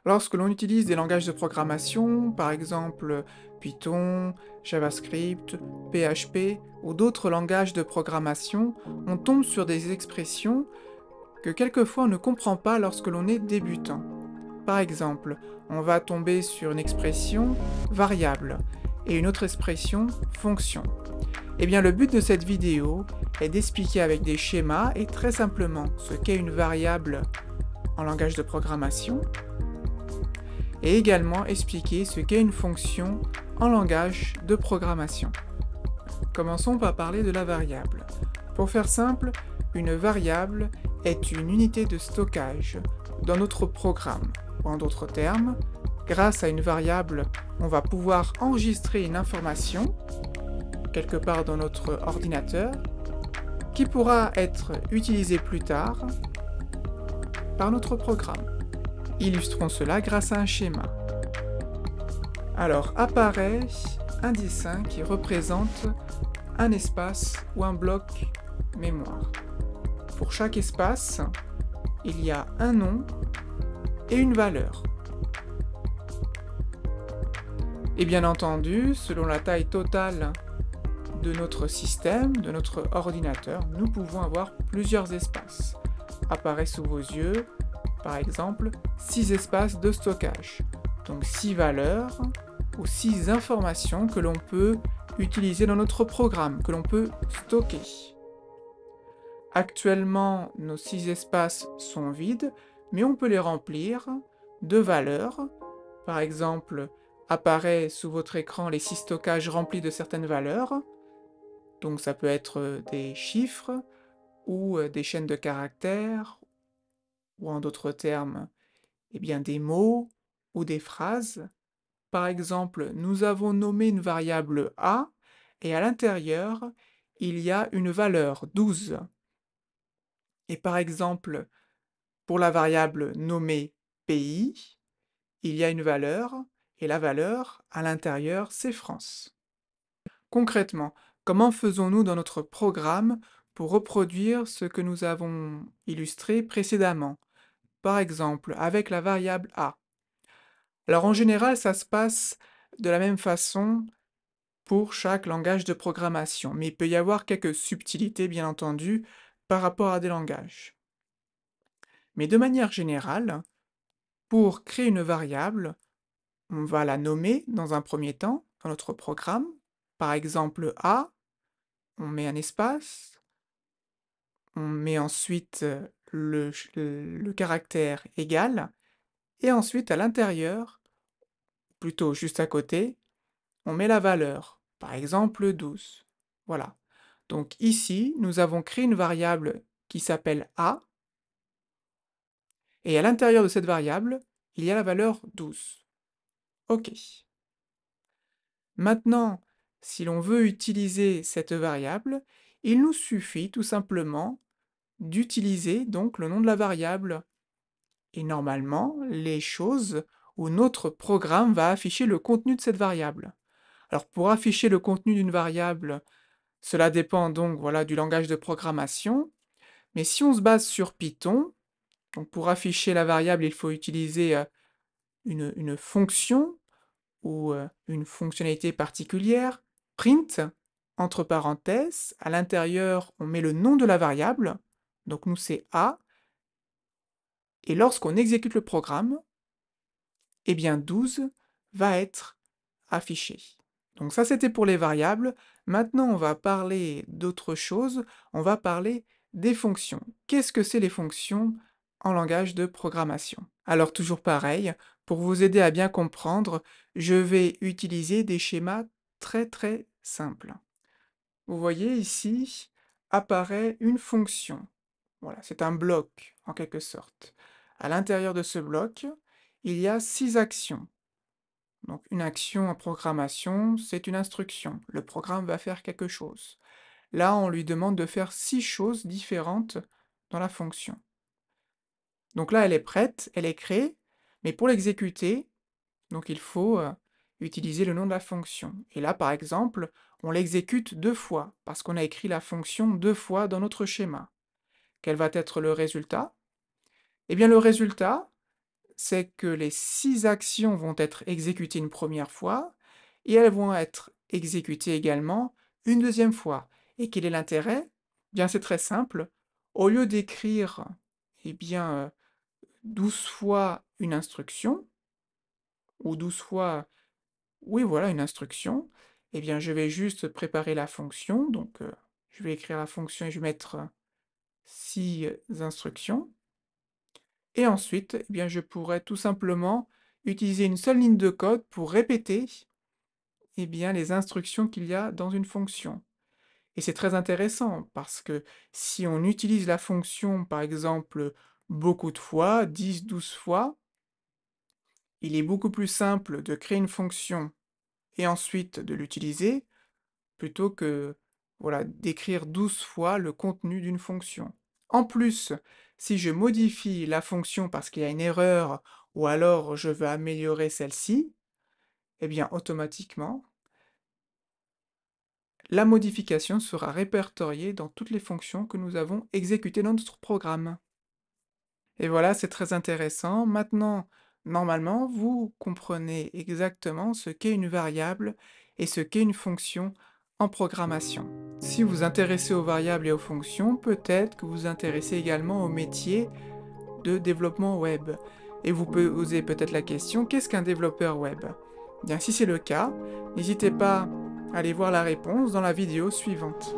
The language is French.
Lorsque l'on utilise des langages de programmation, par exemple Python, JavaScript, PHP ou d'autres langages de programmation, on tombe sur des expressions que quelquefois on ne comprend pas lorsque l'on est débutant. Par exemple, on va tomber sur une expression variable et une autre expression fonction. Eh bien, le but de cette vidéo est d'expliquer avec des schémas et très simplement ce qu'est une variable en langage de programmation et également expliquer ce qu'est une fonction en langage de programmation. Commençons par parler de la variable. Pour faire simple, une variable est une unité de stockage dans notre programme. Ou en d'autres termes, grâce à une variable, on va pouvoir enregistrer une information quelque part dans notre ordinateur qui pourra être utilisée plus tard par notre programme. Illustrons cela grâce à un schéma. Alors apparaît un dessin qui représente un espace ou un bloc mémoire. Pour chaque espace, il y a un nom et une valeur. Et bien entendu, selon la taille totale de notre système, de notre ordinateur, nous pouvons avoir plusieurs espaces. Apparaît sous vos yeux, par exemple, 6 espaces de stockage. Donc 6 valeurs ou 6 informations que l'on peut utiliser dans notre programme, que l'on peut stocker. Actuellement, nos 6 espaces sont vides, mais on peut les remplir de valeurs. Par exemple, apparaît sous votre écran les 6 stockages remplis de certaines valeurs. Donc ça peut être des chiffres ou des chaînes de caractères, ou en d'autres termes, eh bien des mots ou des phrases. Par exemple, nous avons nommé une variable A, et à l'intérieur, il y a une valeur 12. Et par exemple, pour la variable nommée pays, il y a une valeur, et la valeur, à l'intérieur, c'est France. Concrètement, comment faisons-nous dans notre programme pour reproduire ce que nous avons illustré précédemment? Par exemple, avec la variable A. Alors en général, ça se passe de la même façon pour chaque langage de programmation, mais il peut y avoir quelques subtilités, bien entendu, par rapport à des langages. Mais de manière générale, pour créer une variable, on va la nommer dans un premier temps dans notre programme. Par exemple, A, on met un espace, on met ensuite le caractère égal, et ensuite à l'intérieur, plutôt juste à côté, on met la valeur, par exemple 12. Voilà. Donc ici, nous avons créé une variable qui s'appelle A, et à l'intérieur de cette variable, il y a la valeur 12. OK. Maintenant, si l'on veut utiliser cette variable, il nous suffit tout simplement d'utiliser donc le nom de la variable. Et normalement, les choses ou notre programme va afficher le contenu de cette variable. Alors pour afficher le contenu d'une variable, cela dépend donc voilà, du langage de programmation, mais si on se base sur Python, donc pour afficher la variable, il faut utiliser une fonction ou une fonctionnalité particulière, print, entre parenthèses, à l'intérieur on met le nom de la variable, donc nous c'est A, et lorsqu'on exécute le programme, eh bien 12 va être affiché. Donc ça c'était pour les variables. Maintenant on va parler d'autre chose, on va parler des fonctions. Qu'est-ce que c'est les fonctions en langage de programmation? Alors toujours pareil, pour vous aider à bien comprendre, je vais utiliser des schémas très simples. Vous voyez ici apparaît une fonction. Voilà, c'est un bloc en quelque sorte. À l'intérieur de ce bloc, il y a 6 actions. Donc une action en programmation, c'est une instruction. Le programme va faire quelque chose. Là, on lui demande de faire 6 choses différentes dans la fonction. Donc là, elle est prête, elle est créée, mais pour l'exécuter, donc il faut utiliser le nom de la fonction. Et là, par exemple, on l'exécute 2 fois, parce qu'on a écrit la fonction 2 fois dans notre schéma. Quel va être le résultat? Eh bien le résultat, c'est que les 6 actions vont être exécutées une première fois et elles vont être exécutées également une deuxième fois. Et quel est l'intérêt? Bien, c'est très simple. Au lieu d'écrire, eh bien, 12 fois une instruction, ou 12 fois, oui, voilà, une instruction, eh bien, je vais juste préparer la fonction. Donc, je vais écrire la fonction et je vais mettre 6 instructions. Et ensuite, eh bien, je pourrais tout simplement utiliser une seule ligne de code pour répéter, eh bien, les instructions qu'il y a dans une fonction. Et c'est très intéressant parce que si on utilise la fonction, par exemple, beaucoup de fois, 10, 12 fois, il est beaucoup plus simple de créer une fonction et ensuite de l'utiliser plutôt que, voilà, d'écrire 12 fois le contenu d'une fonction. En plus, si je modifie la fonction parce qu'il y a une erreur ou alors je veux améliorer celle-ci, eh bien automatiquement, la modification sera répertoriée dans toutes les fonctions que nous avons exécutées dans notre programme. Et voilà, c'est très intéressant. Maintenant, normalement, vous comprenez exactement ce qu'est une variable et ce qu'est une fonction en programmation. Si vous vous intéressez aux variables et aux fonctions, peut-être que vous vous intéressez également au métier de développement web. Et vous posez peut-être la question, qu'est-ce qu'un développeur web? Bien, si c'est le cas, n'hésitez pas à aller voir la réponse dans la vidéo suivante.